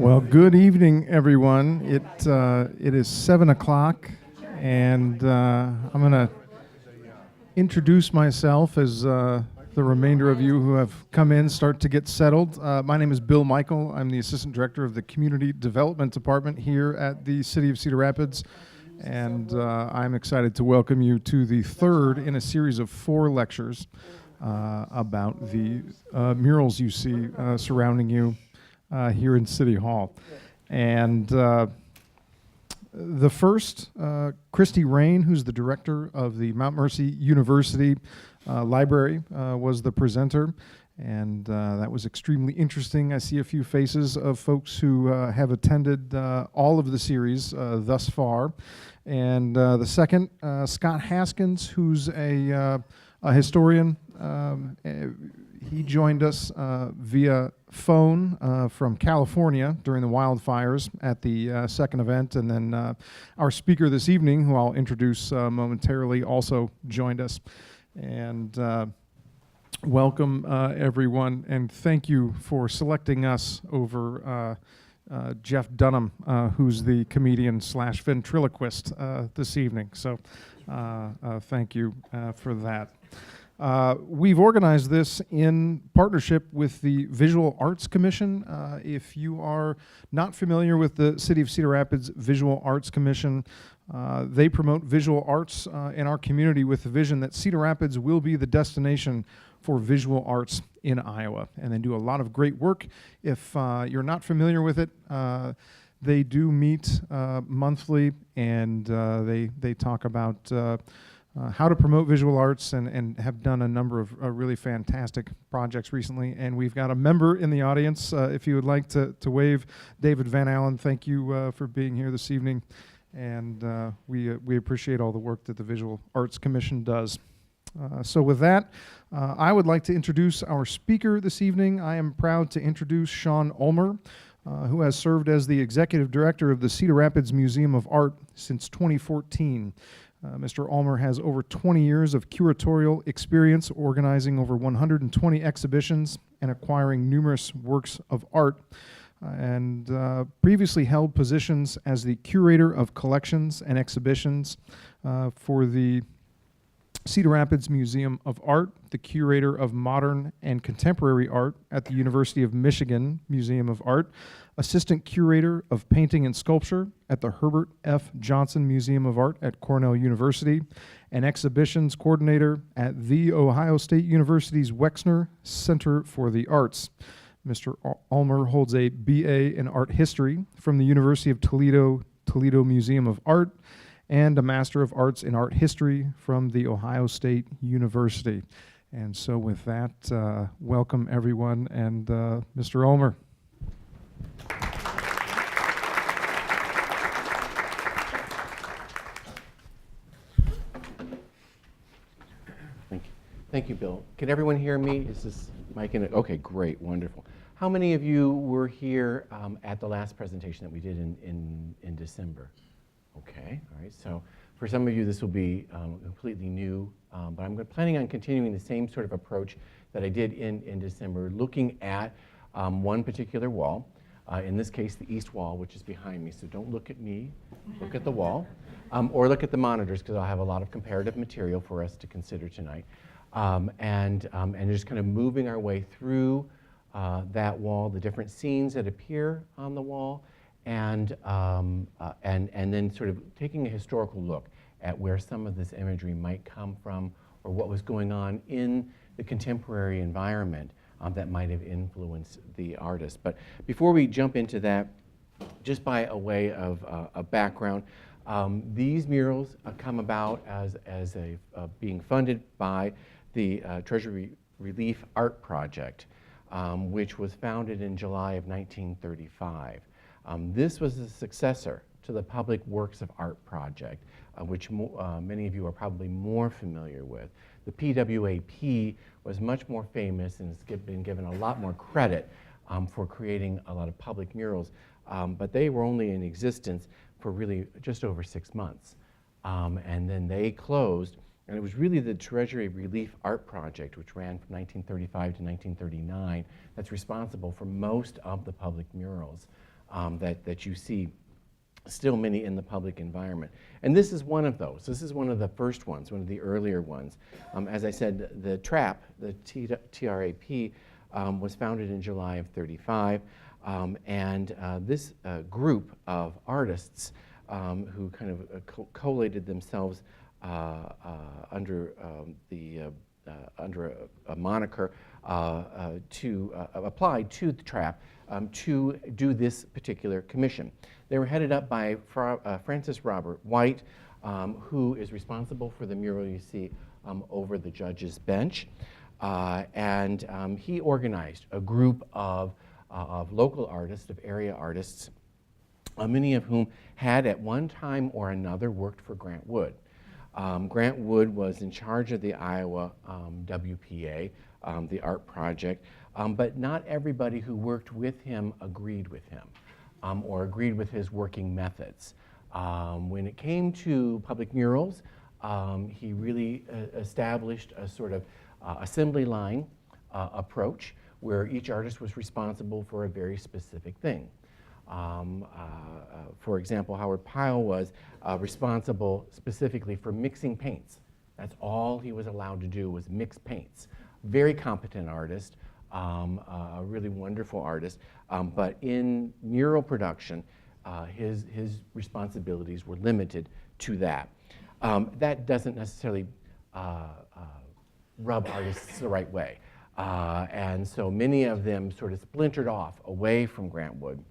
Well, good evening, everyone. It is 7 o'clock, and I'm going to introduce myself as the remainder of you who have come in start to get settled. My name is Bill Michael. I'm the Assistant Director of the Community Development Department here at the City of Cedar Rapids, and I'm excited to welcome you to the third in a series of 4 lectures about the murals you see surrounding you here in City Hall. And the first, Christy Rain, who's the director of the Mount Mercy University Library, was the presenter. And that was extremely interesting. I see a few faces of folks who have attended all of the series thus far. And the second, Scott Haskins, who's a historian. He joined us via phone from California during the wildfires at the second event, and then our speaker this evening, who I'll introduce momentarily, also joined us. And welcome everyone, and thank you for selecting us over Jeff Dunham, who's the comedian slash ventriloquist this evening. So thank you for that. We've organized this in partnership with the Visual Arts Commission. If you are not familiar with the City of Cedar Rapids Visual Arts Commission, they promote visual arts in our community with the vision that Cedar Rapids will be the destination for visual arts in Iowa. And they do a lot of great work. If you're not familiar with it, they do meet monthly, and they talk about how to promote visual arts, and have done a number of really fantastic projects recently. And we've got a member in the audience. If you would like to wave, David Van Allen, thank you for being here this evening. And we appreciate all the work that the Visual Arts Commission does. So with that, I would like to introduce our speaker this evening. I am proud to introduce Sean Ulmer, who has served as the Executive Director of the Cedar Rapids Museum of Art since 2014. Mr. Ulmer has over 20 years of curatorial experience, organizing over 120 exhibitions and acquiring numerous works of art, and previously held positions as the Curator of Collections and Exhibitions for the Cedar Rapids Museum of Art, the Curator of Modern and Contemporary Art at the University of Michigan Museum of Art, Assistant Curator of Painting and Sculpture at the Herbert F. Johnson Museum of Art at Cornell University, and Exhibitions Coordinator at The Ohio State University's Wexner Center for the Arts. Mr. Ulmer holds a BA in Art History from the University of Toledo Museum of Art, and a Master of Arts in Art History from The Ohio State University. And so with that, welcome everyone, and Mr. Ulmer. Thank you, Bill. Can everyone hear me? Is this mic in it? Okay, great, wonderful. How many of you were here at the last presentation that we did in December? Okay, all right, so for some of you this will be completely new, but I'm planning on continuing the same sort of approach that I did in December, looking at one particular wall, in this case the east wall, which is behind me, so don't look at me, look at the wall, or look at the monitors, because I'll have a lot of comparative material for us to consider tonight, and just kind of moving our way through that wall, the different scenes that appear on the wall, and then sort of taking a historical look at where some of this imagery might come from, or what was going on in the contemporary environment that might have influenced the artist. But before we jump into that, just by a way of a background, these murals come about as being funded by the Treasury Relief Art Project, which was founded in July of 1935. This was a successor to the Public Works of Art Project, which many of you are probably more familiar with. The PWAP was much more famous and has been given a lot more credit for creating a lot of public murals, but they were only in existence for really just over 6 months. And then they closed, and it was really the Treasury Relief Art Project, which ran from 1935 to 1939, that's responsible for most of the public murals that you see still many in the public environment. And this is one of those. This is one of the first ones, one of the earlier ones. As I said, the TRAP, the TRAP, was founded in July of *35, and this group of artists who kind of collated themselves under a moniker to apply to the TRAP to do this particular commission. They were headed up by Francis Robert White, who is responsible for the mural you see over the judge's bench. And he organized a group of local artists, of area artists, many of whom had at one time or another worked for Grant Wood. Grant Wood was in charge of the Iowa WPA, the art project, but not everybody who worked with him agreed with him or agreed with his working methods. When it came to public murals, he really established a sort of assembly line approach where each artist was responsible for a very specific thing. For example, Howard Pyle was responsible specifically for mixing paints. That's all he was allowed to do, was mix paints. Very competent artist, a really wonderful artist, but in mural production, his responsibilities were limited to that. That doesn't necessarily rub artists the right way. And so many of them sort of splintered off away from Grant Wood.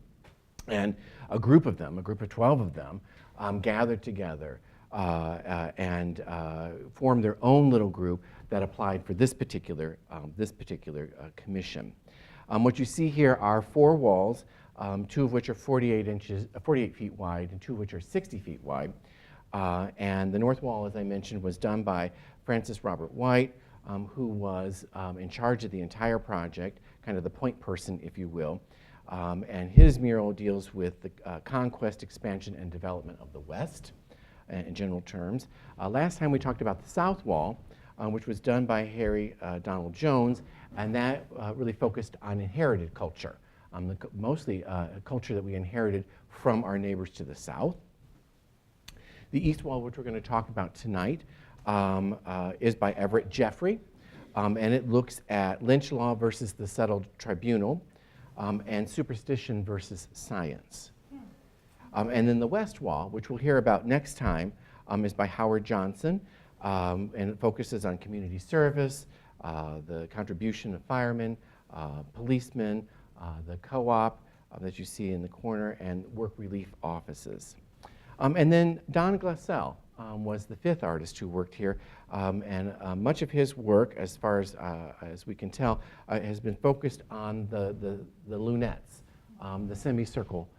And a group of 12 of them, gathered together and formed their own little group that applied for this particular commission. What you see here are 4 walls, 2 of which are 48 feet wide, and 2 of which are 60 feet wide. And the north wall, as I mentioned, was done by Francis Robert White, who was in charge of the entire project, kind of the point person, if you will. And his mural deals with the conquest, expansion, and development of the West, in general terms. Last time we talked about the south wall, which was done by Harry Donald Jones, and that really focused on inherited culture, mostly a culture that we inherited from our neighbors to the south. The east wall, which we're going to talk about tonight, is by Everett Jeffrey, and it looks at lynch law versus the settled tribunal, and superstition versus science. And then the west wall, which we'll hear about next time, is by Howard Johnson, and it focuses on community service, the contribution of firemen, policemen, the co-op that you see in the corner, and work relief offices. And then Don Glassell was the 5th artist who worked here, and much of his work, as far as we can tell, has been focused on the lunettes, the semicircle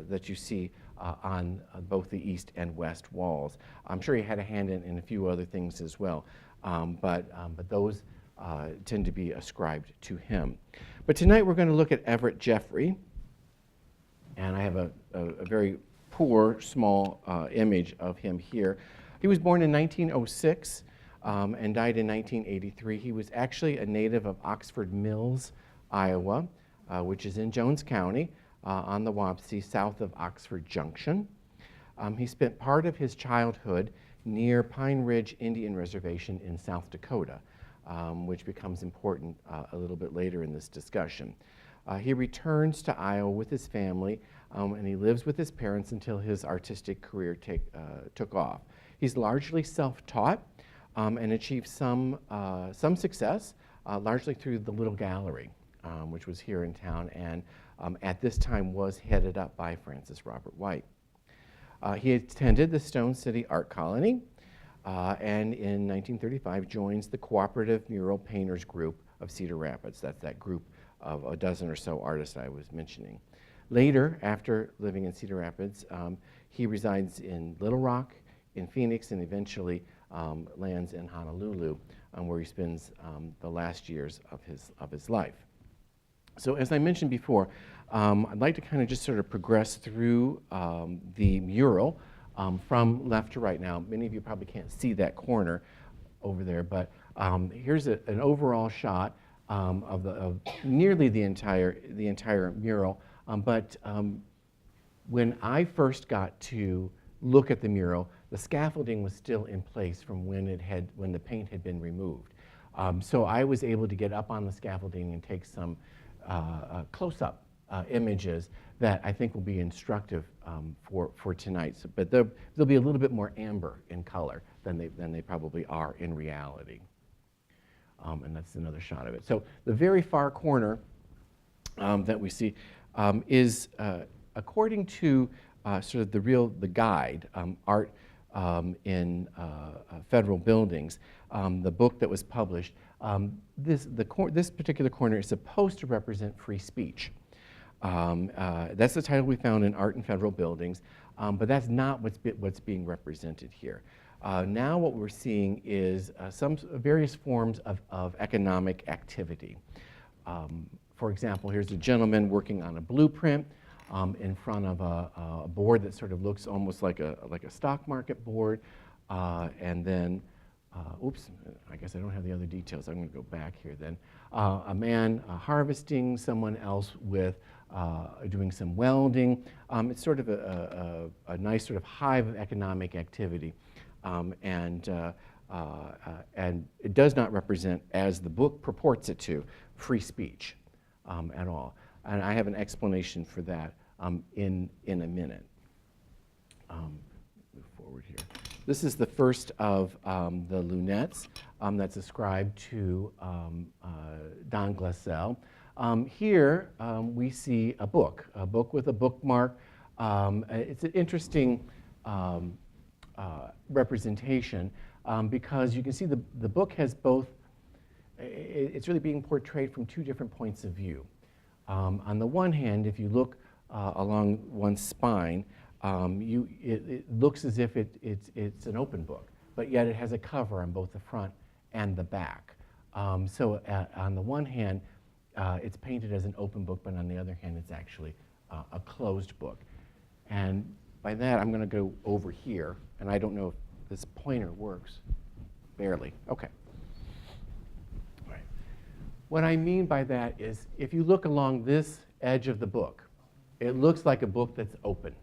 that you see on both the east and west walls. I'm sure he had a hand in a few other things as well, but those tend to be ascribed to him. But tonight we're going to look at Everett Jeffrey, and I have a very poor, small image of him here. He was born in 1906 and died in 1983. He was actually a native of Oxford Mills, Iowa, which is in Jones County on the Wapsie, south of Oxford Junction. He spent part of his childhood near Pine Ridge Indian Reservation in South Dakota, which becomes important a little bit later in this discussion. He returns to Iowa with his family, and he lives with his parents until his artistic career took off. He's largely self-taught and achieved some success, largely through the Little Gallery, which was here in town, and at this time was headed up by Francis Robert White. He attended the Stone City Art Colony, and in 1935 joins the Cooperative Mural Painters Group of Cedar Rapids. That's that group of a dozen or so artists I was mentioning. Later, after living in Cedar Rapids, he resides in Little Rock, in Phoenix, and eventually lands in Honolulu, where he spends the last years of his life. So as I mentioned before, I'd like to kind of just sort of progress through the mural from left to right. Now, many of you probably can't see that corner over there, but here's an overall shot of nearly the entire mural But when I first got to look at the mural, the scaffolding was still in place from when the paint had been removed. So I was able to get up on the scaffolding and take some close-up images that I think will be instructive for tonight. So, but they'll be a little bit more amber in color than they probably are in reality. And that's another shot of it. So the very far corner that we see is, according to sort of the guide, Art in Federal Buildings, the book that was published, this particular corner is supposed to represent free speech. That's the title we found in Art in Federal Buildings, but that's not what's being represented here. Now what we're seeing is some various forms of economic activity. For example, here's a gentleman working on a blueprint in front of a board that sort of looks almost like a stock market board, and then oops, I guess I don't have the other details. I'm going to go back here then. A man harvesting, someone else with doing some welding. It's sort of a nice sort of hive of economic activity. And it does not represent, as the book purports it to, free speech at all. And I have an explanation for that in a minute. Move forward here. This is the first of the lunettes that's ascribed to Don Glassell. Here we see a book with a bookmark. It's an interesting representation because you can see the book has both, it's really being portrayed from two different points of view. On the one hand, if you look along one spine, it looks as if it's an open book, but yet it has a cover on both the front and the back. So on the one hand, it's painted as an open book, but on the other hand, it's actually a closed book. And by that, I'm going to go over here, and I don't know if this pointer works. Barely. Okay. All right. What I mean by that is, if you look along this edge of the book, it looks like a book that's open.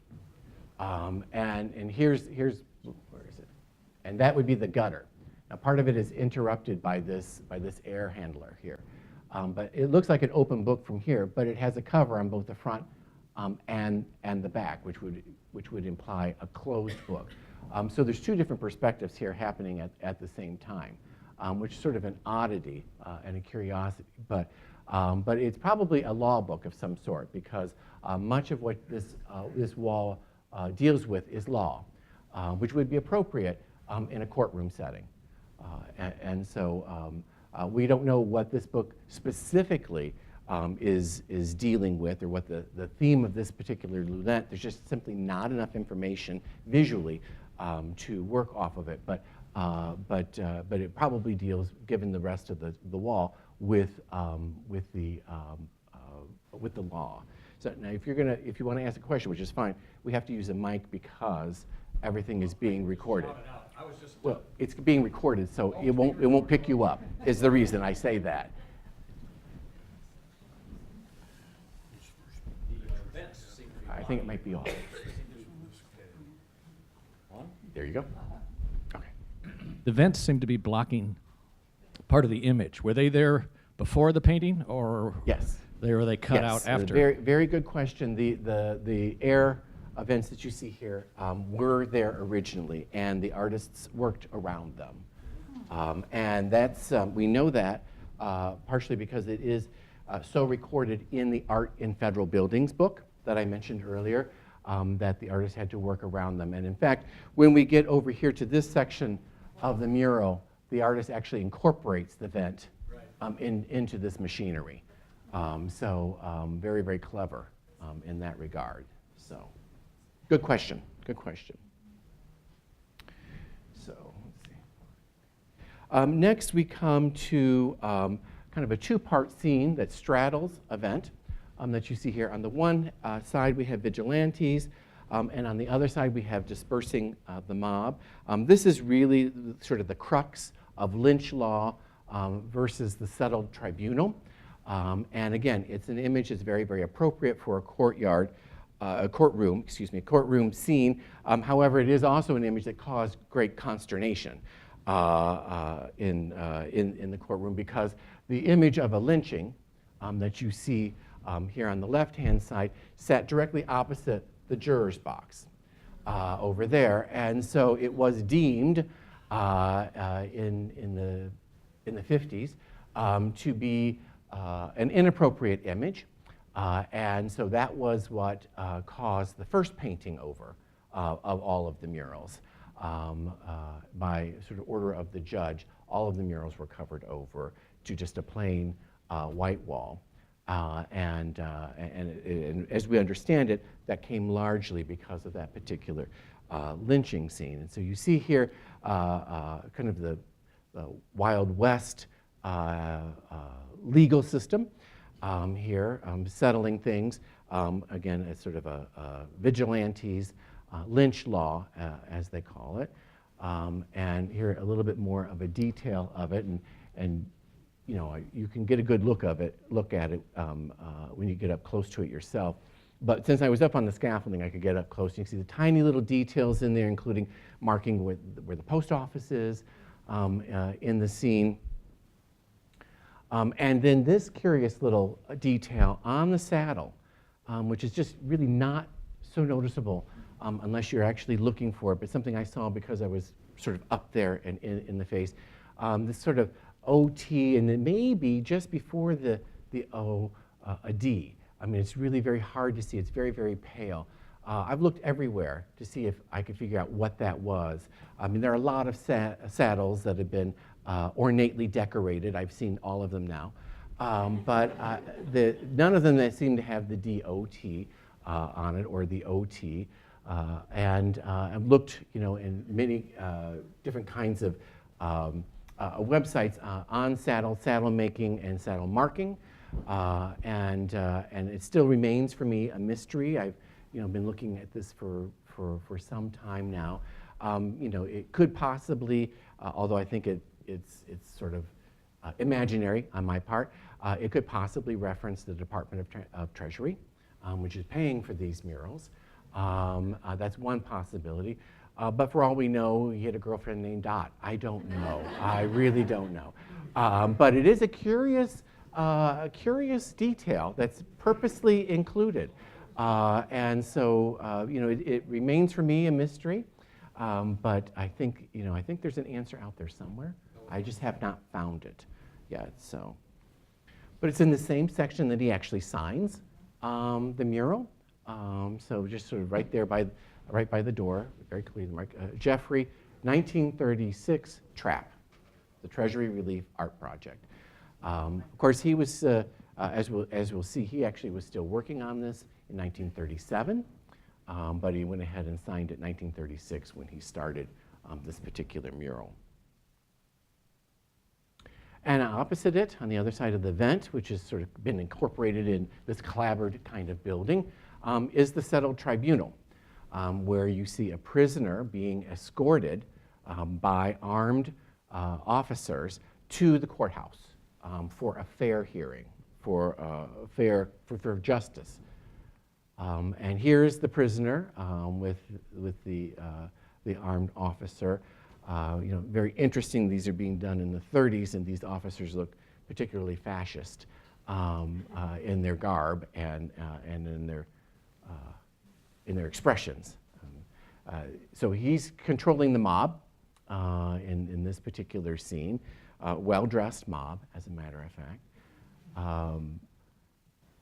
And here's where is it? And that would be the gutter. Now, part of it is interrupted by this air handler here. But it looks like an open book from here, but it has a cover on both the front and the back, which would imply a closed book. So there's two different perspectives here happening at the same time, which is sort of an oddity and a curiosity. But it's probably a law book of some sort, because much of what this wall deals with is law, which would be appropriate in a courtroom setting. And so we don't know what this book specifically is dealing with, or what the theme of this particular lunette. There's just simply not enough information visually to work off of it. But it probably deals, given the rest of the wall, with the law. So now, if you want to ask a question, which is fine, we have to use a mic because everything is being recorded. Well, it's being recorded, so it won't pick you up, is the reason I say that. I think it might be off. There you go. Okay. The vents seem to be blocking part of the image. Were they there before the painting, or Yes. were they cut Yes, out after? Very, very good question. The air vents that you see here were there originally, and the artists worked around them. And that's, we know that partially because it is so recorded in the Art in Federal Buildings book that I mentioned earlier, that the artists had to work around them. And in fact, when we get over here to this section of the mural, the artist actually incorporates the vent into this machinery. So very, very clever in that regard. So good question, good question. So let's see. Next we come to kind of a two-part scene that straddles a vent that you see here. On the one side we have vigilantes, and on the other side we have dispersing the mob. This is really sort of the crux of lynch law versus the settled tribunal. And again, it's an image that's very, very appropriate for a courtroom scene. However, it is also an image that caused great consternation in the courtroom, because the image of a lynching that you see here on the left-hand side sat directly opposite the juror's box over there. And so it was deemed in the 50s to be an inappropriate image. And so that was what caused the first painting over of all of the murals. By sort of order of the judge, all of the murals were covered over to just a plain white wall. And as we understand it, that came largely because of that particular lynching scene. And so you see here kind of the Wild West legal system here, settling things. Again, it's sort of a vigilantes lynch law, as they call it. And here a little bit more of a detail of it, and you know, you can get a good look at it when you get up close to it yourself. But since I was up on the scaffolding, I could get up close. You can see the tiny little details in there, including marking where the post office is in the scene. And then this curious little detail on the saddle, which is just really not so noticeable unless you're actually looking for it, but something I saw because I was sort of up there and in the face. This sort of OT, and then maybe just before the O, a D. I mean, it's really very hard to see. It's very, very pale. I've looked everywhere to see if I could figure out what that was. I mean, there are a lot of saddles that have been ornately decorated. I've seen all of them now. But none of them that seem to have the DOT on it, or the OT. And I've looked, you know, in many different kinds of websites on saddle making and saddle marking, and it still remains for me a mystery. I've been looking at this for some time now. It could possibly, although I think it's sort of imaginary on my part, it could possibly reference the Department of Treasury, which is paying for these murals. That's one possibility. But for all we know, he had a girlfriend named Dot. I don't know. I really don't know. But it is a curious detail that's purposely included. And so, it remains for me a mystery. But I think there's an answer out there somewhere. I just have not found it yet. So, but it's in the same section that he actually signs the mural. So just sort of right there right by the door, very clearly marked, Jeffrey, 1936 Trap, the Treasury Relief Art Project. Of course, he was, as we'll see, he actually was still working on this in 1937, but he went ahead and signed it in 1936 when he started this particular mural. And opposite it, on the other side of the vent, which has sort of been incorporated in this clapboard kind of building, is the settled tribunal, where you see a prisoner being escorted by armed officers to the courthouse for a fair hearing, for justice. And here's the prisoner with the armed officer. Very interesting. These are being done in the 30s, and these officers look particularly fascist in their garb and in their expressions. So he's controlling the mob in this particular scene, well-dressed mob, as a matter of fact.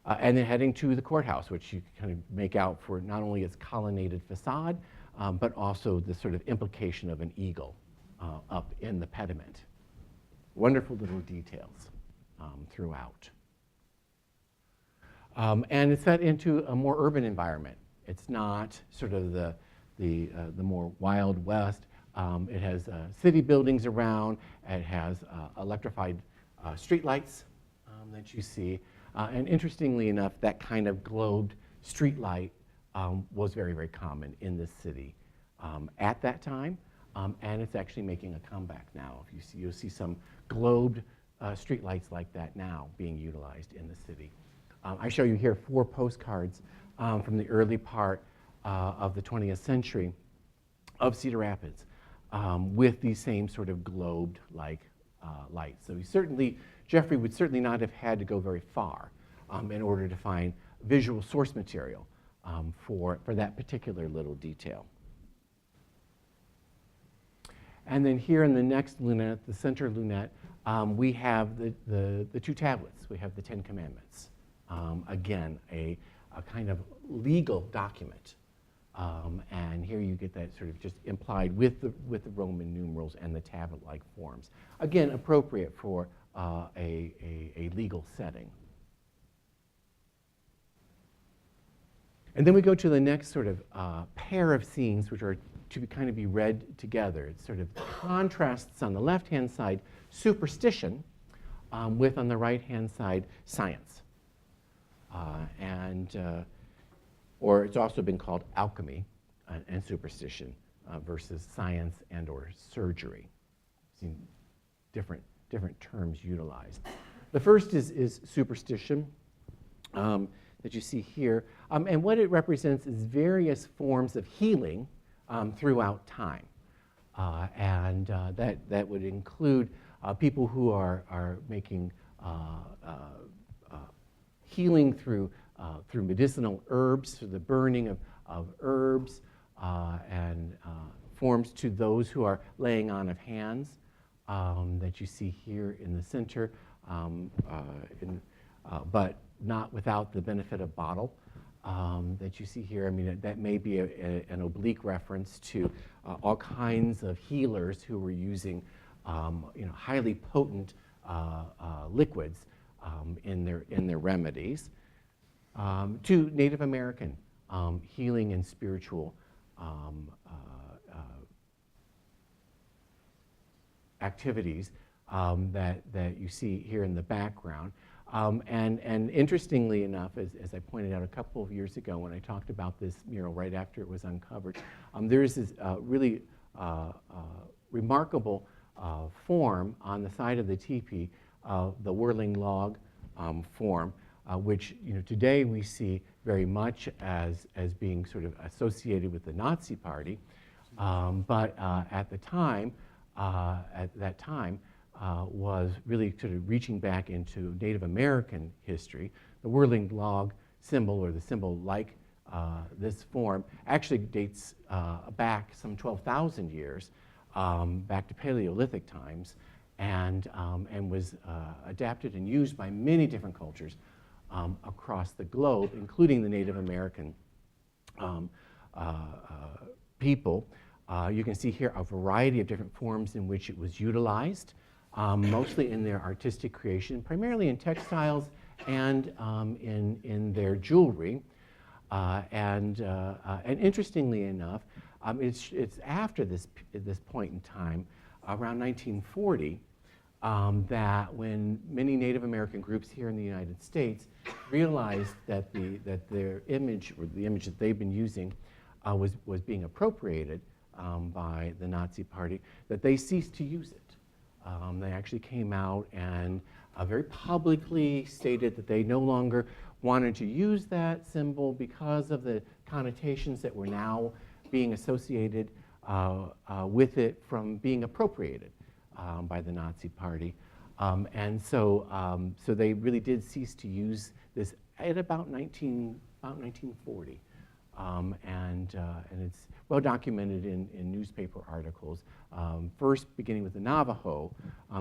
And then heading to the courthouse, which you kind of make out for not only its colonnaded facade, but also the sort of implication of an eagle up in the pediment. Wonderful little details throughout. And it's set into a more urban environment. It's not sort of the more Wild West. It has city buildings around. It has electrified streetlights that you see. And interestingly enough, that kind of globed streetlight was very, very common in this city at that time. And it's actually making a comeback now. If you see, you'll see some globed street lights like that now being utilized in the city. I show you here 4 postcards from the early part of the 20th century of Cedar Rapids with these same sort of globed-like lights. So Jeffrey would certainly not have had to go very far in order to find visual source material for that particular little detail. And then here in the next lunette, the center lunette, we have the 2 tablets. We have the 10 Commandments. Again, a kind of legal document. And here you get that sort of just implied with the Roman numerals and the tablet-like forms. Again, appropriate for a legal setting. And then we go to the next sort of pair of scenes, which are to kind of be read together. It's sort of contrasts on the left-hand side, superstition, with on the right-hand side, science. Or it's also been called alchemy and superstition versus science and or surgery. Seen different terms utilized. The first is superstition that you see here. And what it represents is various forms of healing throughout time. That would include people who are making healing through medicinal herbs, through the burning of herbs, and forms to those who are laying on of hands that you see here in the center, but not without the benefit of bottle that you see here. I mean, that may be an oblique reference to all kinds of healers who were using highly potent liquids in their remedies. To Native American healing and spiritual activities that you see here in the background. And interestingly enough, as I pointed out a couple of years ago when I talked about this mural right after it was uncovered, there is this really remarkable form on the side of the teepee, the whirling log form, which today we see very much as being sort of associated with the Nazi Party, but at that time was really sort of reaching back into Native American history. The whirling log symbol, or the symbol like this form, actually dates back some 12,000 years, back to Paleolithic times, and was adapted and used by many different cultures across the globe, including the Native American people. You can see here a variety of different forms in which it was utilized, mostly in their artistic creation, primarily in textiles and in their jewelry. And interestingly enough, it's after this point in time, around 1940, that when many Native American groups here in the United States realized that their image, or the image that they've been using, was being appropriated by the Nazi Party, that they ceased to use it. They actually came out and very publicly stated that they no longer wanted to use that symbol because of the connotations that were now being associated with it from being appropriated by the Nazi Party. And so they really did cease to use this at about 1940. And it's well documented in newspaper articles, first beginning with the Navajo,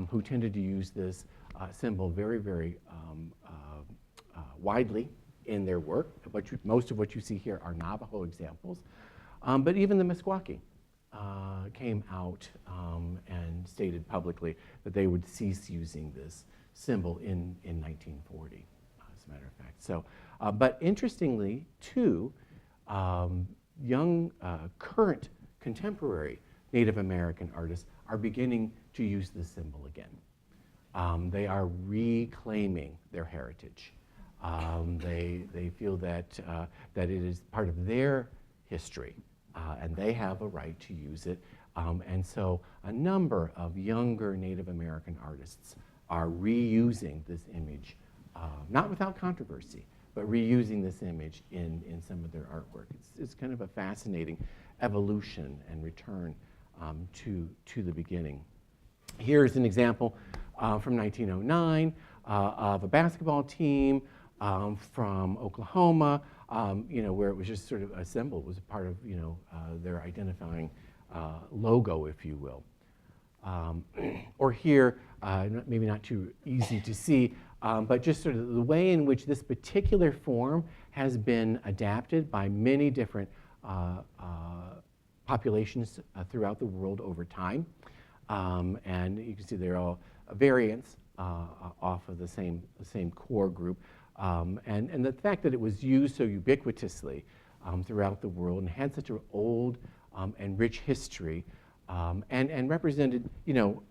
who tended to use this symbol very, very widely in their work. Most of what you see here are Navajo examples. But even the Meskwaki came out and stated publicly that they would cease using this symbol in 1940, as a matter of fact. So, but interestingly, too, young, current, contemporary Native American artists are beginning to use this symbol again. They are reclaiming their heritage. They feel that it is part of their history, and they have a right to use it. And so a number of younger Native American artists are reusing this image, not without controversy, but reusing this image in some of their artwork. It's kind of a fascinating evolution and return to the beginning. Here's an example from 1909 of a basketball team from Oklahoma, where it was just sort of a symbol. It was a part of, their identifying logo, if you will. Or here, maybe not too easy to see, but just sort of the way in which this particular form has been adapted by many different populations throughout the world over time. And you can see they're all variants off of the same core group. And the fact that it was used so ubiquitously throughout the world and had such an old and rich history and represented,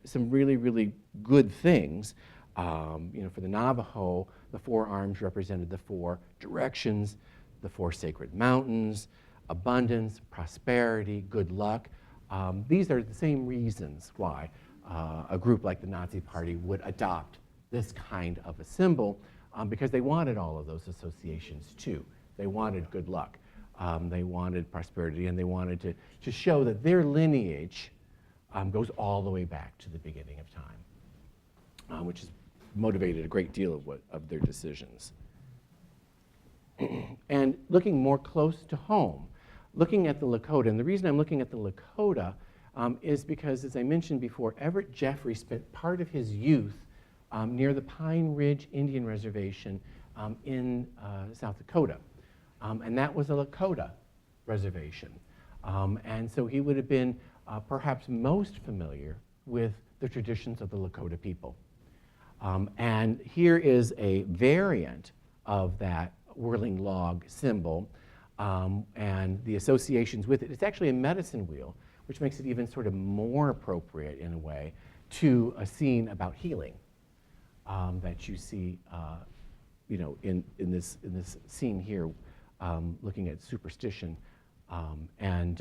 some really, really good things. For the Navajo, the 4 arms represented the 4 directions, the 4 sacred mountains, abundance, prosperity, good luck. These are the same reasons why a group like the Nazi Party would adopt this kind of a symbol, because they wanted all of those associations too. They wanted good luck, they wanted prosperity, and they wanted to show that their lineage goes all the way back to the beginning of time, which has motivated a great deal of their decisions. And looking more close to home, looking at the Lakota, and the reason I'm looking at the Lakota is because, as I mentioned before, Everett Jeffrey spent part of his youth near the Pine Ridge Indian Reservation in South Dakota. And that was a Lakota reservation. And so he would have been perhaps most familiar with the traditions of the Lakota people. And here is a variant of that whirling log symbol and the associations with it. It's actually a medicine wheel, which makes it even sort of more appropriate in a way to a scene about healing that you see, in this scene here, looking at superstition, and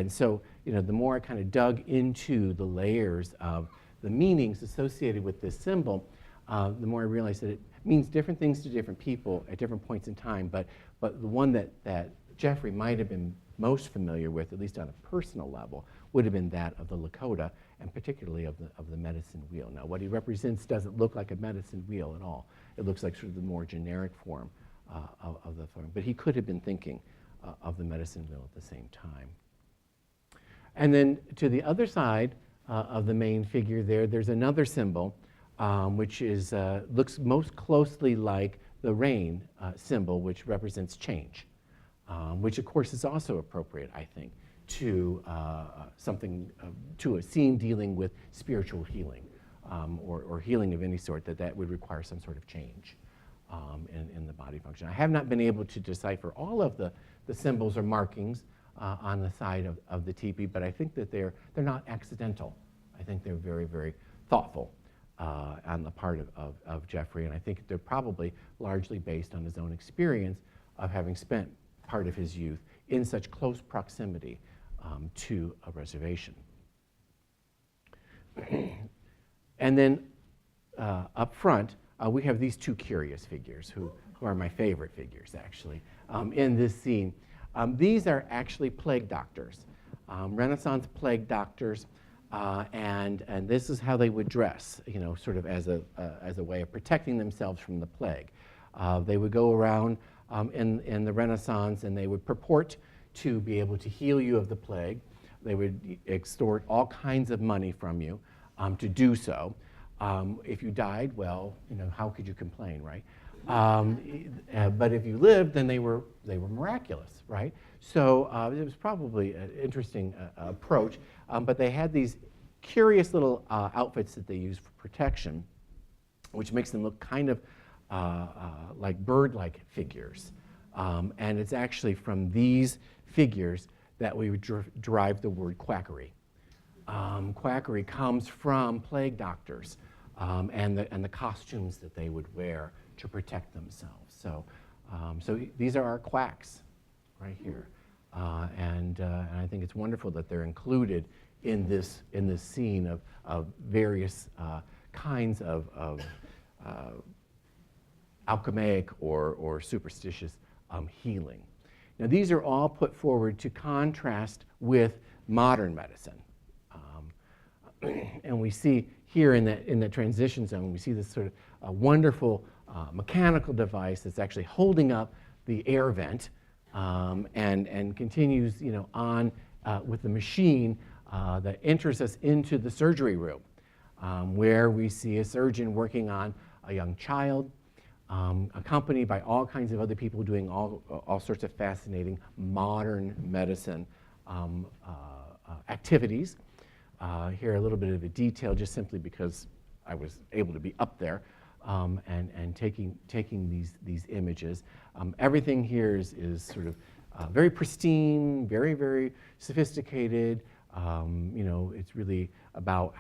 so the more I kind of dug into the layers of the meanings associated with this symbol, the more I realized that it means different things to different people at different points in time. But the one that Jeffrey might have been most familiar with, at least on a personal level, would have been that of the Lakota, and particularly of the medicine wheel. Now, what he represents doesn't look like a medicine wheel at all. It looks like sort of the more generic form of the form. But he could have been thinking of the medicine wheel at the same time. And then to the other side of the main figure there's another symbol, which is looks most closely like the rain symbol, which represents change, which of course is also appropriate, I think, to to a scene dealing with spiritual healing or healing of any sort, that would require some sort of change in the body function. I have not been able to decipher all of the symbols or markings on the side of the teepee, but I think that they're not accidental. I think they're very, very thoughtful on the part of Jeffrey, and I think they're probably largely based on his own experience of having spent part of his youth in such close proximity to a reservation. And then up front, we have these 2 curious figures who are my favorite figures, actually, in this scene. These are actually plague doctors, Renaissance plague doctors, and this is how they would dress, sort of as a way of protecting themselves from the plague. They would go around in the Renaissance, and they would purport to be able to heal you of the plague. They would extort all kinds of money from you to do so. If you died, well, how could you complain, right? But if you lived, then they were miraculous, right? So it was probably an interesting approach. But they had these curious little outfits that they used for protection, which makes them look kind of like bird-like figures. And it's actually from these figures that we would derive the word quackery. Quackery comes from plague doctors and the costumes that they would wear to protect themselves. So these are our quacks right here. And I think it's wonderful that they're included in this scene of various kinds of alchemic or superstitious healing. Now, these are all put forward to contrast with modern medicine. And we see here in the transition zone, we see this sort of wonderful mechanical device that's actually holding up the air vent and continues, on with the machine that enters us into the surgery room, where we see a surgeon working on a young child, accompanied by all kinds of other people doing all sorts of fascinating modern medicine activities. Here a little bit of a detail, just simply because I was able to be up there and taking these images. Everything here is sort of very pristine, very, very sophisticated. It's really about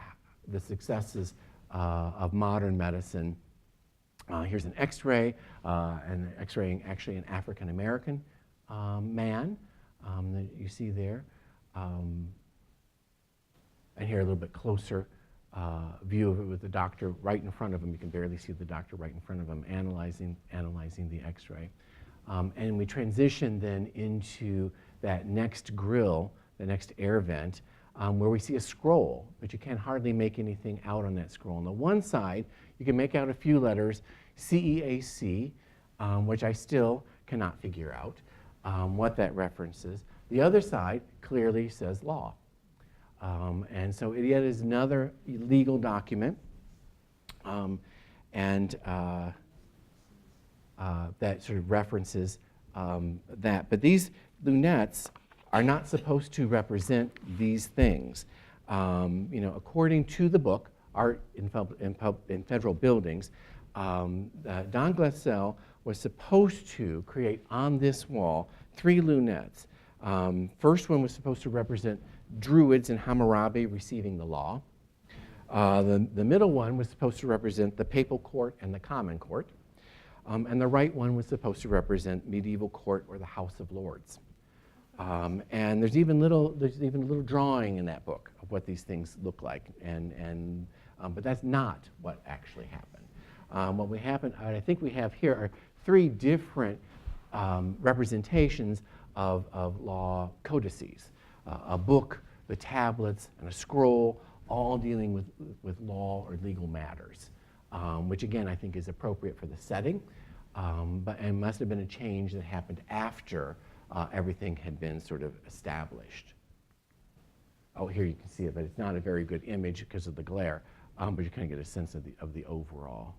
the successes of modern medicine. Here's an X-ray, and X-raying actually an African-American man that you see there. And here a little bit closer view of it with the doctor right in front of him. You can barely see the doctor right in front of him analyzing the X-ray. And we transition then into that next grill, the next air vent, where we see a scroll, but you can't hardly make anything out on that scroll. On the one side, you can make out a few letters, CEAC, which I still cannot figure out what that references. The other side clearly says law. And so it yet is another legal document, that sort of references that. But these lunettes are not supposed to represent these things. According to the book, Art in Federal Buildings, Don Glassell was supposed to create on this wall 3 lunettes. First one was supposed to represent Druids in Hammurabi receiving the law. The middle one was supposed to represent the papal court and the common court. And the right one was supposed to represent medieval court or the House of Lords. And there's even a little drawing in that book of what these things look like. But that's not what actually happened. What I think we have here are 3 different representations of law codices. A book, the tablets, and a scroll, all dealing with law or legal matters, which again I think is appropriate for the setting, but it must have been a change that happened after everything had been sort of established. Oh, here you can see it, but it's not a very good image because of the glare, but you kind of get a sense of the overall.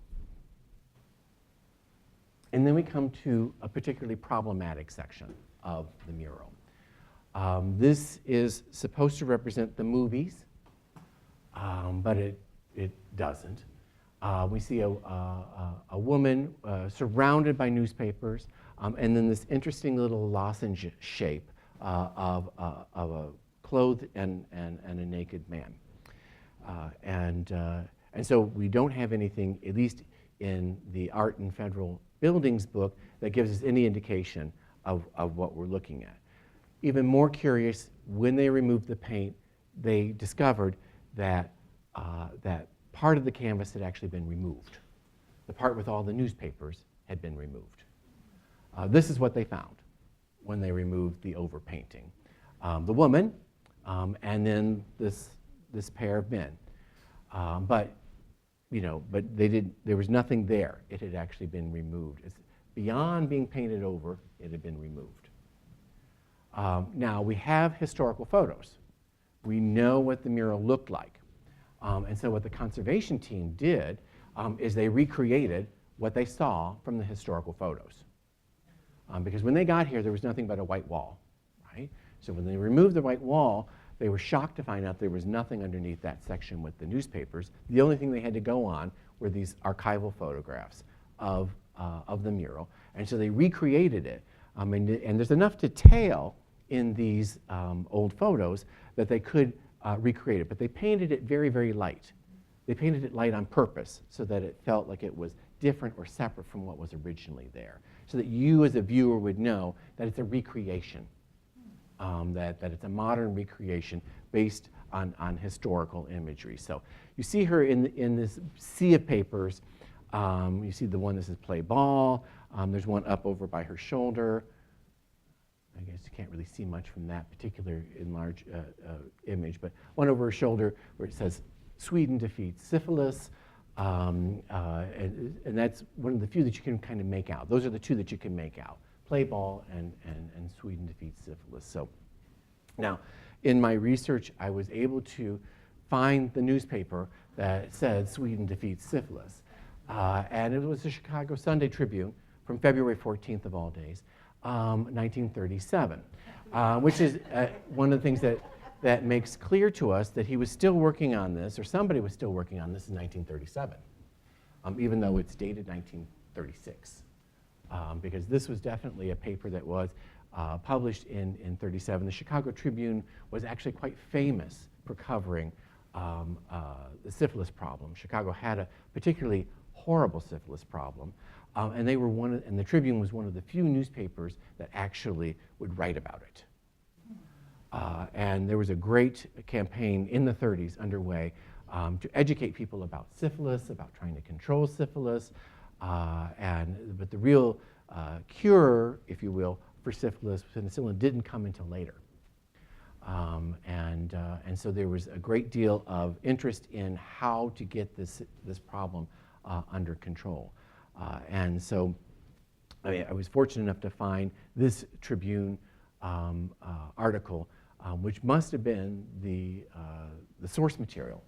And then we come to a particularly problematic section of the mural. This is supposed to represent the movies, but it doesn't. We see a woman surrounded by newspapers, and then this interesting little lozenge shape of a clothed and a naked man. And so we don't have anything, at least in the Art in Federal Buildings book, that gives us any indication of what we're looking at. Even more curious, when they removed the paint, they discovered that that part of the canvas had actually been removed. The part with all the newspapers had been removed. This is what they found when they removed the overpainting. The woman, and then this pair of men. But there was nothing there. It had actually been removed. It's beyond being painted over, it had been removed. Now, we have historical photos. We know what the mural looked like. And so what the conservation team did is they recreated what they saw from the historical photos. Because when they got here, there was nothing but a white wall, right? So when they removed the white wall, they were shocked to find out there was nothing underneath that section with the newspapers. The only thing they had to go on were these archival photographs of the mural. And so they recreated it. And there's enough detail in these old photos that they could recreate it. But they painted it very, very light. They painted it light on purpose so that it felt like it was different or separate from what was originally there, so that you as a viewer would know that it's a recreation that it's a modern recreation based on historical imagery. So you see her in this sea of papers. You see the one that says play ball. There's one up over by her shoulder. I guess you can't really see much from that particular enlarged image, but one over her shoulder where it says Sweden defeats syphilis. And that's one of the few that you can kind of make out. Those are the two that you can make out, play ball and Sweden defeats syphilis. So now, in my research, I was able to find the newspaper that said Sweden defeats syphilis. And it was the Chicago Sunday Tribune from February 14th of all days, 1937, which is one of the things that makes clear to us that he was still working on this, or somebody was still working on this in 1937, even though it's dated 1936. Because this was definitely a paper that was published in 37. The Chicago Tribune was actually quite famous for covering the syphilis problem. Chicago had a particularly horrible syphilis problem, and they were and the Tribune was one of the few newspapers that actually would write about it. And there was a great campaign in the 30s underway to educate people about syphilis, about trying to control syphilis, but the real cure, if you will, for syphilis, penicillin, didn't come until later. And so there was a great deal of interest in how to get this problem under control. And so I was fortunate enough to find this Tribune article, which must have been the source material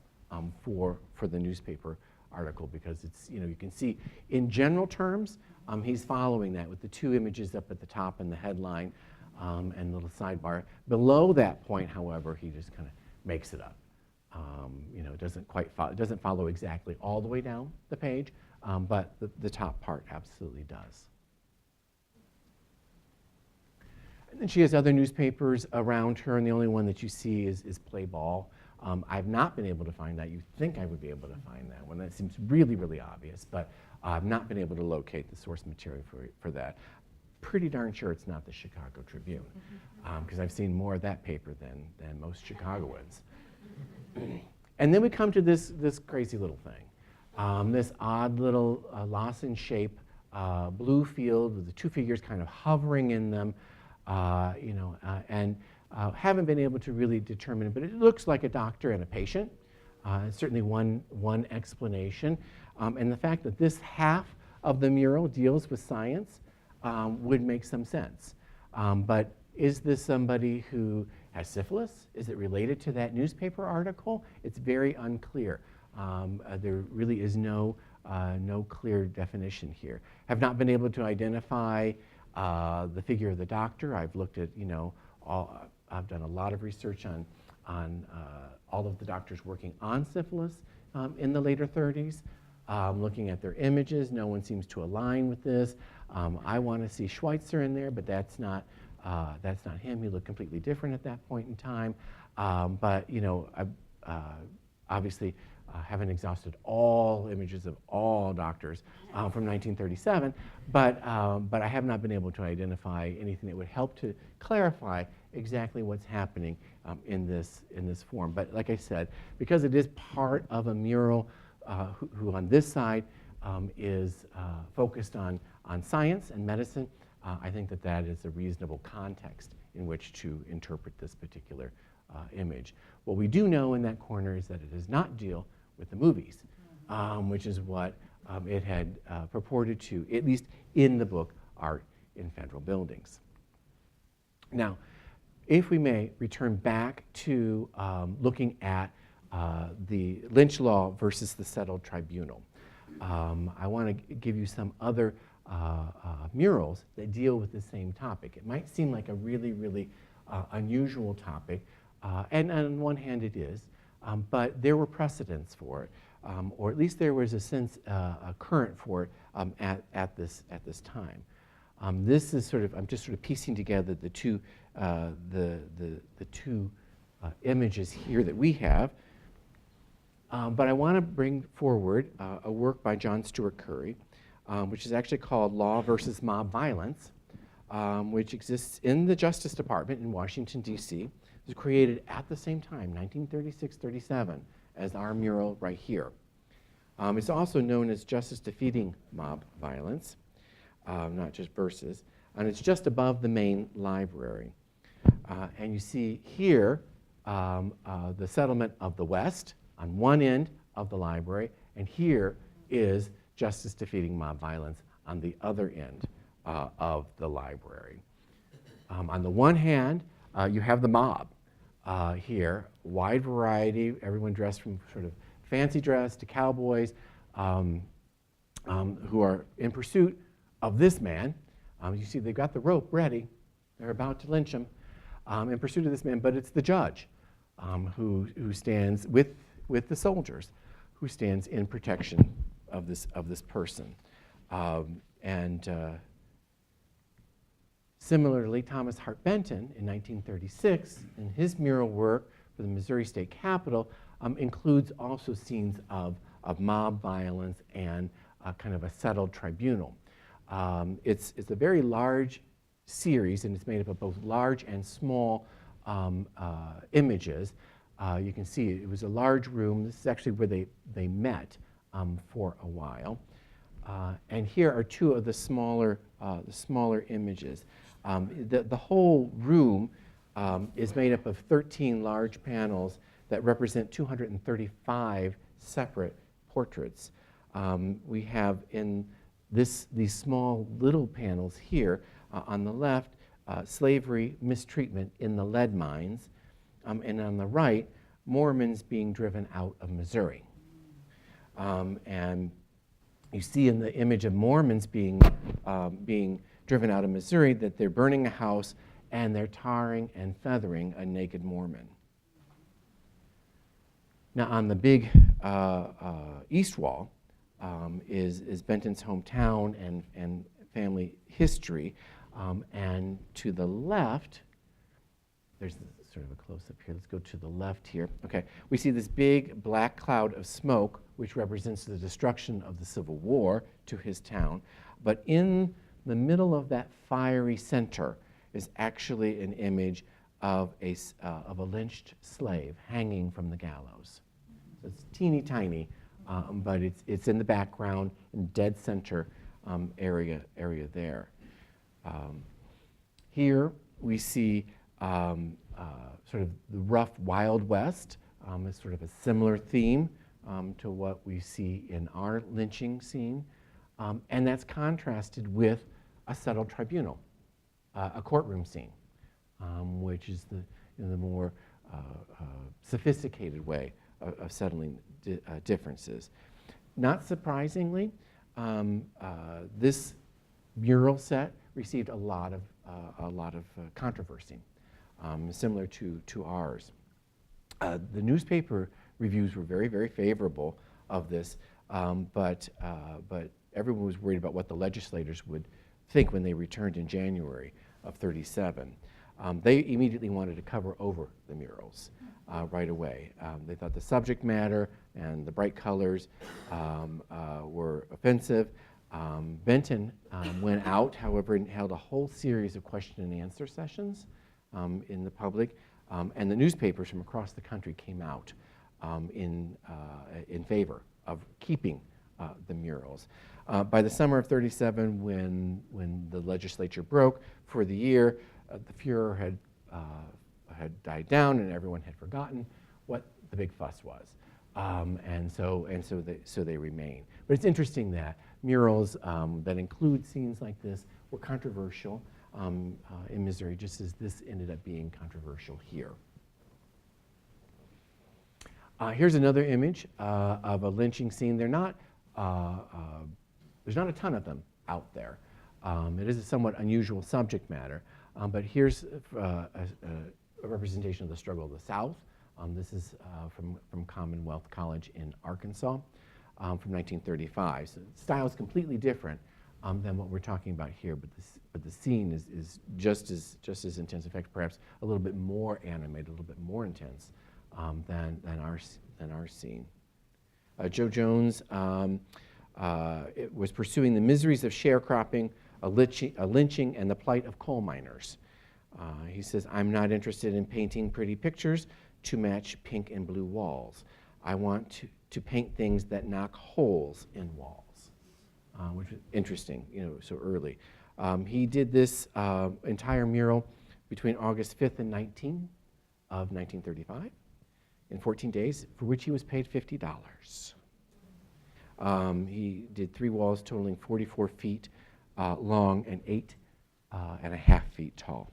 for the newspaper article, because it's, you can see in general terms, he's following that with the two images up at the top and the headline and the little sidebar. Below that point, however, he just kind of makes it up. It doesn't quite follow, it doesn't follow exactly all the way down the page, but the top part absolutely does. And then she has other newspapers around her, and the only one that you see is Play Ball. I've not been able to find that. You'd think I would be able to find that one. That seems really, really obvious, but I've not been able to locate the source material for that. Pretty darn sure it's not the Chicago Tribune, because I've seen more of that paper than most Chicagoans. And then we come to this crazy little thing, this odd little lozenge shape blue field with the two figures kind of hovering in them, and haven't been able to really determine it, but it looks like a doctor and a patient. It's certainly one explanation. And the fact that this half of the mural deals with science would make some sense. But is this somebody who has syphilis? Is it related to that newspaper article? It's very unclear. There really is no clear definition here. Have not been able to identify the figure of the doctor. I've looked at, I've done a lot of research on all of the doctors working on syphilis in the later 30s. Looking at their images, no one seems to align with this. I want to see Schweitzer in there, but that's not him. He looked completely different at that point in time. But I obviously haven't exhausted all images of all doctors from 1937, but I have not been able to identify anything that would help to clarify exactly what's happening in this form. But like I said, because it is part of a mural who on this side is focused on science and medicine, I think that is a reasonable context in which to interpret this particular image. What we do know in that corner is that it does not deal with the movies, which is what it had purported to, at least in the book, Art in Federal Buildings. Now, if we may return back to looking at the lynch law versus the settled tribunal. I want to give you some other murals that deal with the same topic. It might seem like a really, really unusual topic, and on one hand it is, but there were precedents for it, or at least there was a sense, a current for it at this time. This is I'm just sort of piecing together the two images here that we have. But I want to bring forward a work by John Steuart Curry, which is actually called Law versus Mob Violence, which exists in the Justice Department in Washington, D.C. It was created at the same time, 1936-37, as our mural right here. It's also known as Justice Defeating Mob Violence, not just verses, and it's just above the main library. And you see here the settlement of the West on one end of the library, and here is Justice Defeating Mob Violence on the other end of the library. On the one hand, you have the mob here, wide variety, everyone dressed from sort of fancy dress to cowboys who are in pursuit of this man. You see they've got the rope ready. They're about to lynch him in pursuit of this man, but it's the judge who stands with the soldiers, who stands in protection of this person. Similarly, Thomas Hart Benton in 1936, in his mural work for the Missouri State Capitol, includes also scenes of mob violence and kind of a settled tribunal. It's a very large series, and it's made up of both large and small images. You can see it was a large room. This is actually where they met for a while. And here are two of the smaller images. The whole room is made up of 13 large panels that represent 235 separate portraits. We have in these small little panels here on the left, slavery, mistreatment in the lead mines, and on the right, Mormons being driven out of Missouri. And you see in the image of Mormons being driven out of Missouri that they're burning a house and they're tarring and feathering a naked Mormon. Now on the big east wall is Benton's hometown and family history. And to the left, there's sort of a close-up here. Let's go to the left here. Okay, we see this big black cloud of smoke, which represents the destruction of the Civil War to his town. But in the middle of that fiery center is actually an image of a lynched slave hanging from the gallows. So it's teeny tiny, but it's in the background, in dead center area there. Here we see sort of the rough Wild West. It's sort of a similar theme to what we see in our lynching scene. And that's contrasted with a settled tribunal, a courtroom scene, which is the more sophisticated way of settling differences. Not surprisingly, this mural set received a lot of controversy, similar to ours. The newspaper reviews were very, very favorable of this, but everyone was worried about what the legislators would think when they returned in January of '37. They immediately wanted to cover over the murals right away. They thought the subject matter and the bright colors were offensive. Benton went out, however, and held a whole series of question and answer sessions in the public, and the newspapers from across the country came out in favor of keeping the murals. By the summer of '37, when the legislature broke for the year, the furor had died down, and everyone had forgotten what the big fuss was, and so they remain. But it's interesting that murals that include scenes like this were controversial in Missouri, just as this ended up being controversial here. Here's another image of a lynching scene. There's not a ton of them out there. It is a somewhat unusual subject matter, but here's a representation of the struggle of the South. This is from Commonwealth College in Arkansas from 1935. So the style is completely different than what we're talking about here, but the scene is just as intense. In fact, perhaps a little bit more animated, a little bit more intense than our scene. Joe Jones was pursuing the miseries of sharecropping a lynching, and the plight of coal miners. He says, I'm not interested in painting pretty pictures to match pink and blue walls. I want to paint things that knock holes in walls, which is interesting, so early. He did this entire mural between August 5th and 19th of 1935 in 14 days, for which he was paid $50. He did 3 walls totaling 44 feet long and 8.5 feet tall.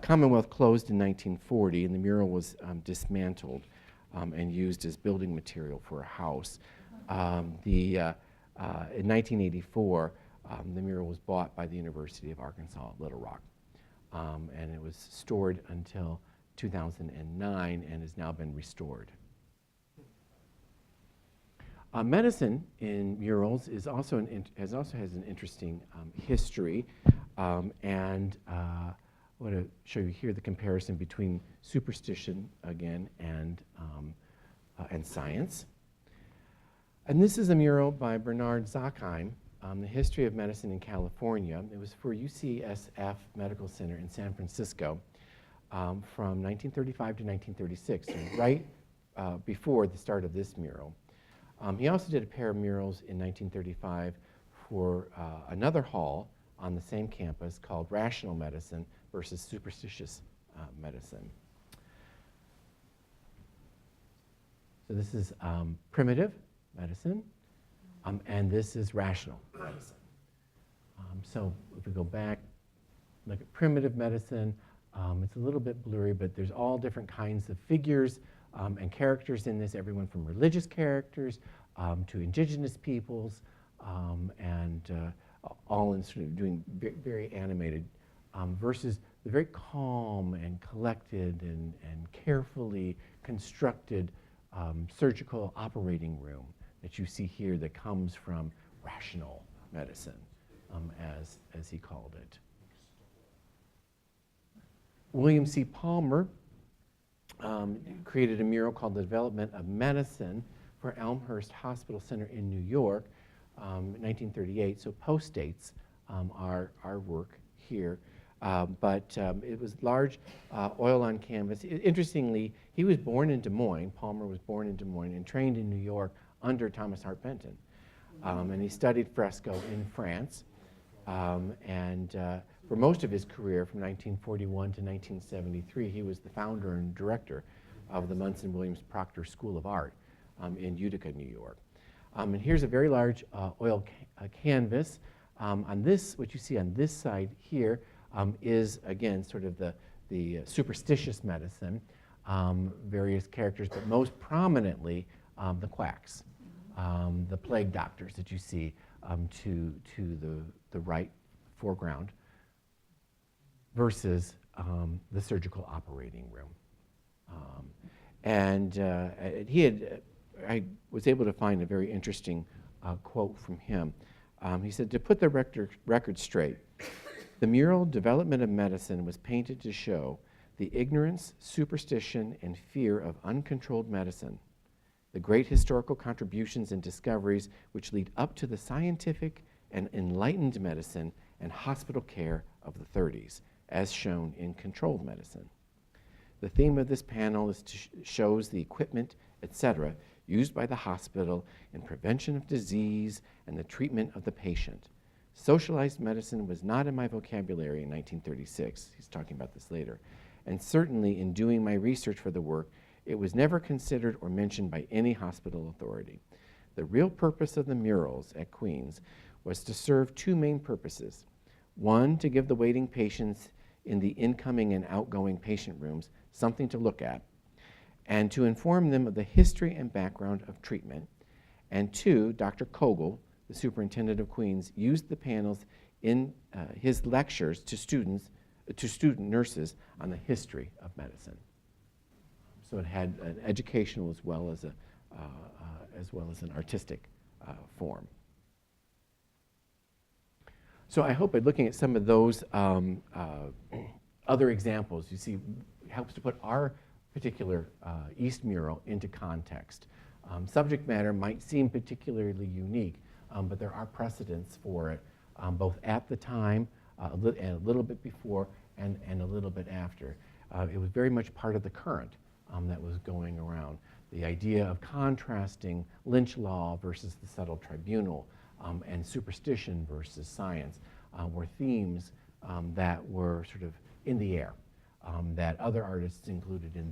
Commonwealth closed in 1940, and the mural was dismantled and used as building material for a house. In 1984, the mural was bought by the University of Arkansas at Little Rock, and it was stored until 2009 and has now been restored. Medicine in murals is also has an interesting history, and I want to show you here the comparison between superstition again and science. And this is a mural by Bernard Zackheim, The History of Medicine in California. It was for UCSF Medical Center in San Francisco from 1935 to 1936, so right before the start of this mural. He also did a pair of murals in 1935 for another hall on the same campus called Rational Medicine versus Superstitious Medicine. So this is primitive medicine, and this is rational medicine. So if we go back, look at primitive medicine, it's a little bit blurry, but there's all different kinds of figures and characters in this, everyone from religious characters to indigenous peoples, and all in sort of doing very animated, versus the very calm and collected and carefully constructed surgical operating room that you see here that comes from rational medicine, as he called it. William C. Palmer created a mural called The Development of Medicine for Elmhurst Hospital Center in New York, 1938, so post-dates our work here. But it was large oil on canvas. Interestingly, he was born in Des Moines. Palmer was born in Des Moines and trained in New York under Thomas Hart Benton. And he studied fresco in France. For most of his career, from 1941 to 1973, he was the founder and director of the Munson Williams Proctor School of Art in Utica, New York. And here's a very large oil canvas. On this, what you see on this side here is, again, sort of the superstitious medicine, various characters, but most prominently the quacks, the plague doctors that you see to the right foreground, versus the surgical operating room. I was able to find a very interesting quote from him. He said, to put the record straight, the mural Development of Medicine was painted to show the ignorance, superstition, and fear of uncontrolled medicine, the great historical contributions and discoveries which lead up to the scientific and enlightened medicine and hospital care of the 30s, as shown in controlled medicine. The theme of this panel is shows the equipment, etc., used by the hospital in prevention of disease and the treatment of the patient. Socialized medicine was not in my vocabulary in 1936. He's talking about this later. And certainly in doing my research for the work, it was never considered or mentioned by any hospital authority. The real purpose of the murals at Queens was to serve 2 main purposes. One, to give the waiting patients in the incoming and outgoing patient rooms something to look at, and to inform them of the history and background of treatment. And 2, Dr. Kogel, the superintendent of Queens, used the panels in his lectures to student nurses on the history of medicine. So it had an educational as well as an artistic form. So I hope by looking at some of those other examples, you see, it helps to put our particular East mural into context. Subject matter might seem particularly unique, but there are precedents for it both at the time and a little bit before and a little bit after. It was very much part of the current that was going around. The idea of contrasting lynch law versus the subtle tribunal and superstition versus science were themes that were sort of in the air, that other artists included in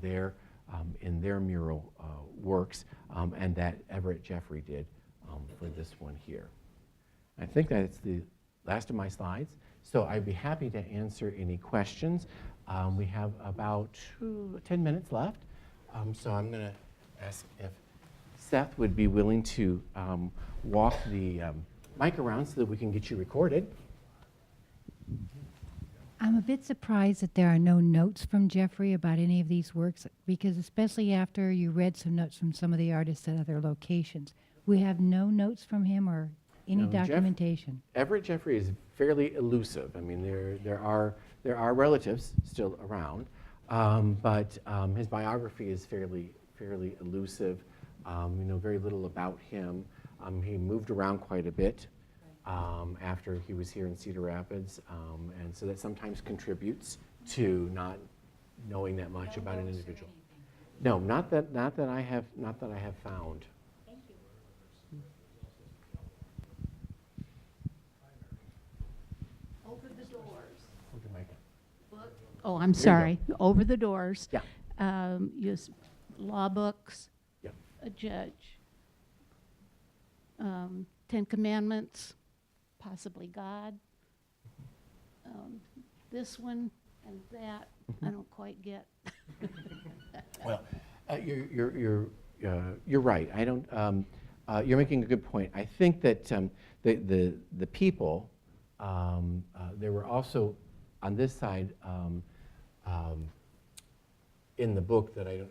their mural works, and that Everett Jeffrey did for this one here. I think that's the last of my slides, so I'd be happy to answer any questions. We have about 10 minutes left, so I'm going to ask if Seth would be willing to walk the mic around so that we can get you recorded. I'm a bit surprised that there are no notes from Jeffrey about any of these works, because especially after you read some notes from some of the artists at other locations, we have no notes from him or any No, documentation. Everett Jeffrey is fairly elusive. I mean, there are relatives still around, but his biography is fairly elusive. We know very little about him. He moved around quite a bit after he was here in Cedar Rapids, and so that sometimes contributes to not knowing that much about an individual. No, not that I have found. Over the doors. Hold your mic up. Oh, I'm There you sorry. Over the doors. Yeah. Use law books. Yep. A judge. 10 Commandments, possibly God. This one and that, I don't quite get. Well, you're right. I don't. You're making a good point. I think that the people there were also on this side in the book that I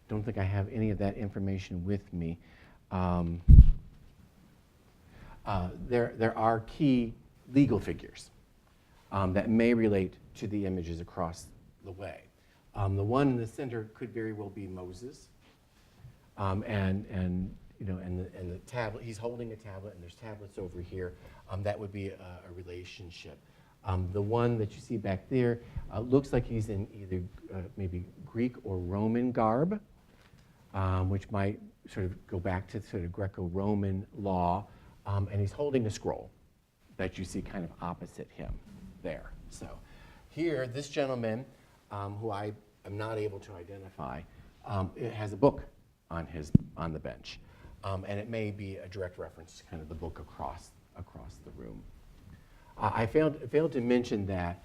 don't think I have any of that information with me. There are key legal figures that may relate to the images across the way. The one in the center could very well be Moses, and the tablet. He's holding a tablet, and there's tablets over here. That would be a relationship. The one that you see back there looks like he's in either maybe Greek or Roman garb, which might sort of go back to sort of Greco-Roman law. And he's holding a scroll that you see kind of opposite him there. So here, this gentleman, who I am not able to identify, it has a book on the bench. And it may be a direct reference to kind of the book across the room. I failed to mention that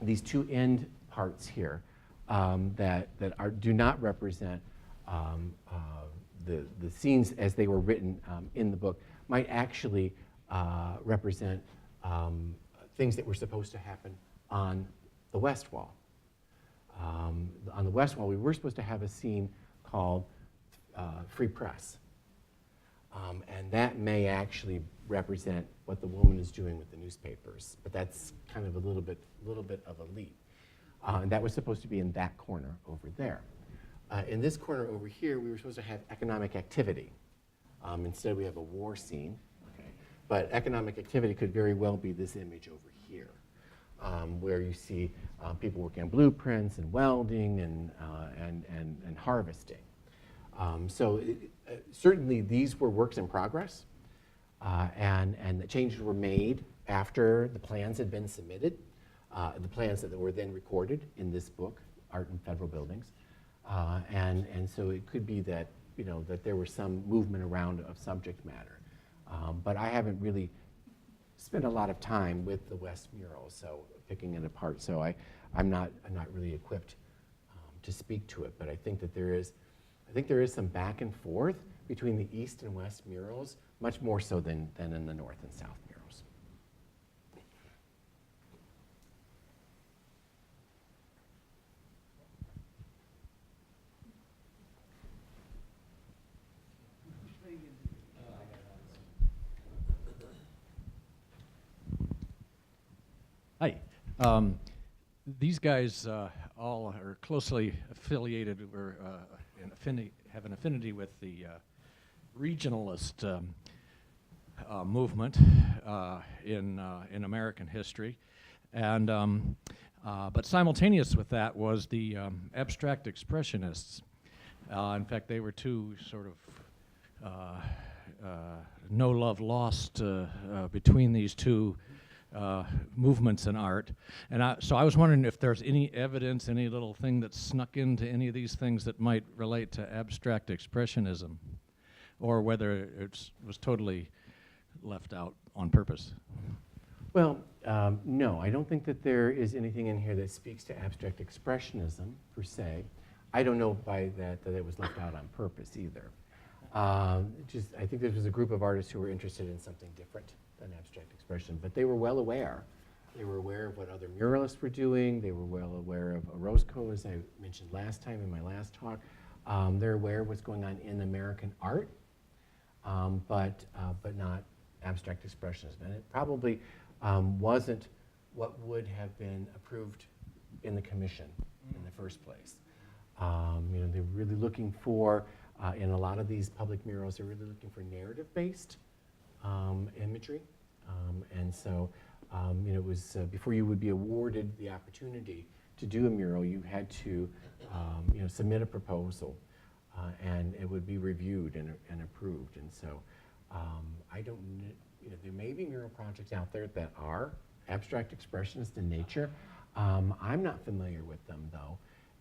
these two end parts here that do not represent the scenes as they were written in the book might actually represent things that were supposed to happen on the West Wall. On the West Wall, we were supposed to have a scene called Free Press. And that may actually represent what the woman is doing with the newspapers, but that's kind of a little bit of a leap. And that was supposed to be in that corner over there. In this corner over here, we were supposed to have economic activity. Instead, we have a war scene. Okay. But economic activity could very well be this image over here, where you see people working on blueprints and welding and harvesting. Certainly, these were works in progress, and the changes were made after the plans had been submitted, the plans that were then recorded in this book, Art in Federal Buildings. And so it could be that, that there was some movement around of subject matter. But I haven't really spent a lot of time with the West Murals, so picking it apart. So I'm not really equipped to speak to it. But I think that there is some back and forth between the East and West Murals, much more so than in the North and South Murals. Hi. These guys all are closely affiliated or have an affinity with the regionalist movement in American history, and but simultaneous with that was the abstract expressionists. In fact, they were two sort of no love lost between these two movements in art. And so I was wondering if there's any evidence, any little thing that snuck into any of these things that might relate to abstract expressionism, or whether it was totally left out on purpose. Well, no, I don't think that there is anything in here that speaks to abstract expressionism, per se. I don't know by that it was left out on purpose either. I think this was a group of artists who were interested in something different than abstract expression, but they were well aware. They were aware of what other muralists were doing. They were well aware of Orozco, as I mentioned last time in my last talk. They're aware of what's going on in American art, but not abstract expressionism. And it probably wasn't what would have been approved in the commission in the first place. They're really looking for, in a lot of these public murals, they're really looking for narrative-based imagery. And so, it was before you would be awarded the opportunity to do a mural, you had to, submit a proposal, and it would be reviewed and approved. And so, I don't, there may be mural projects out there that are abstract expressionist in nature. I'm not familiar with them, though,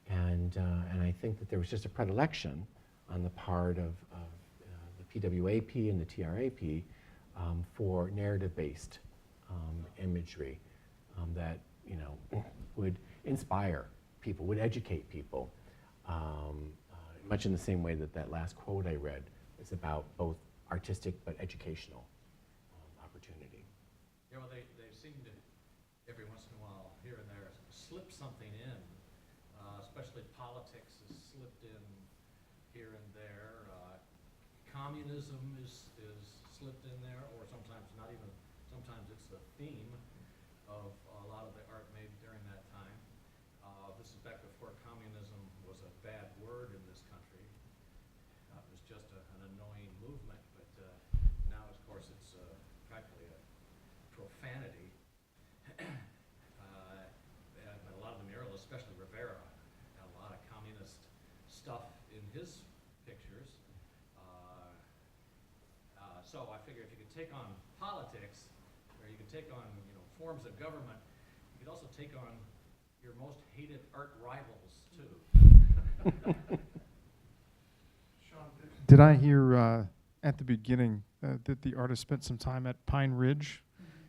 and I think that there was just a predilection on the part of the PWAP and the TRAP for narrative-based imagery that would inspire people, would educate people, much in the same way that last quote I read is about both artistic but educational opportunity. Yeah, well, they seem to, every once in a while, here and there, slip something in, especially politics is slipped in here and there. Communism is slipped in there, or sometimes not even, sometimes it's the theme of a lot of the art made during that time. This is back before communism was a bad word in this country. It was just an annoying movement, but now, of course, it's practically a profanity. But a lot of the muralists, especially Rivera, had a lot of communist stuff in his pictures. So I figure if you could take on politics, or you could take on forms of government, you could also take on your most hated art rivals too. Did I hear at the beginning that the artist spent some time at Pine Ridge?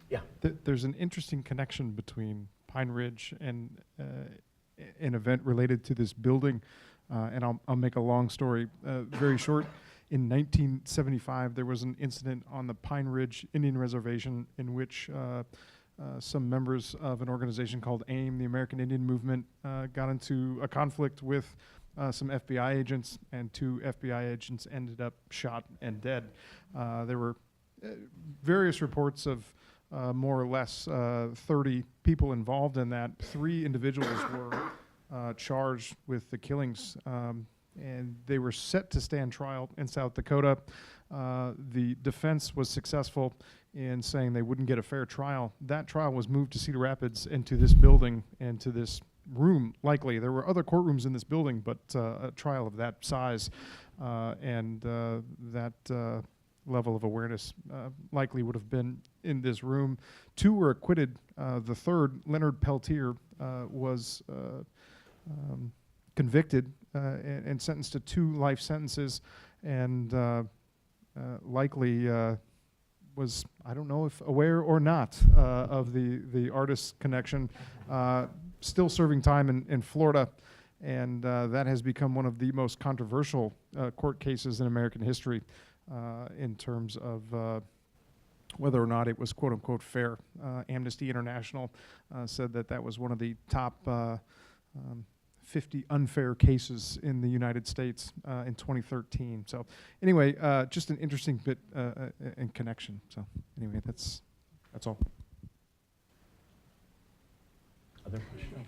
Yeah. There's an interesting connection between Pine Ridge and an event related to this building, and I'll make a long story very short. In 1975, there was an incident on the Pine Ridge Indian Reservation in which some members of an organization called AIM, the American Indian Movement, got into a conflict with some FBI agents, and 2 FBI agents ended up shot and dead. There were various reports of more or less 30 people involved in that. 3 individuals were charged with the killings, and they were set to stand trial in South Dakota. The defense was successful in saying they wouldn't get a fair trial. That trial was moved to Cedar Rapids and to this building and to this room, likely. There were other courtrooms in this building, but a trial of that size and that level of awareness likely would have been in this room. 2 were acquitted. The third, Leonard Peltier, was convicted and sentenced to 2 life sentences, and likely was, I don't know if aware or not, of the artist's connection, still serving time in Florida, and that has become one of the most controversial court cases in American history in terms of whether or not it was quote-unquote fair. Amnesty International said that was one of the top 50 unfair cases in the United States in 2013. So anyway, just an interesting bit in connection. So anyway, that's all. Other questions?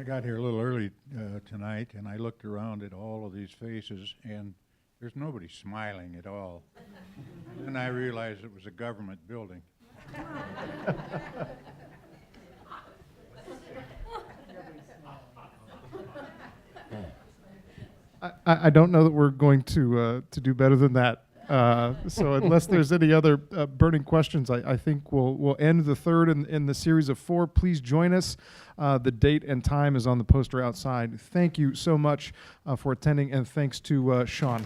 got here a little early tonight, and I looked around at all of these faces, and there's nobody smiling at all. And then I realized it was a government building. I don't know that we're going to do better than that. So unless there's any other burning questions, I think we'll end the third in the series of 4. Please join us. The date and time is on the poster outside. Thank you so much for attending, and thanks to Sean.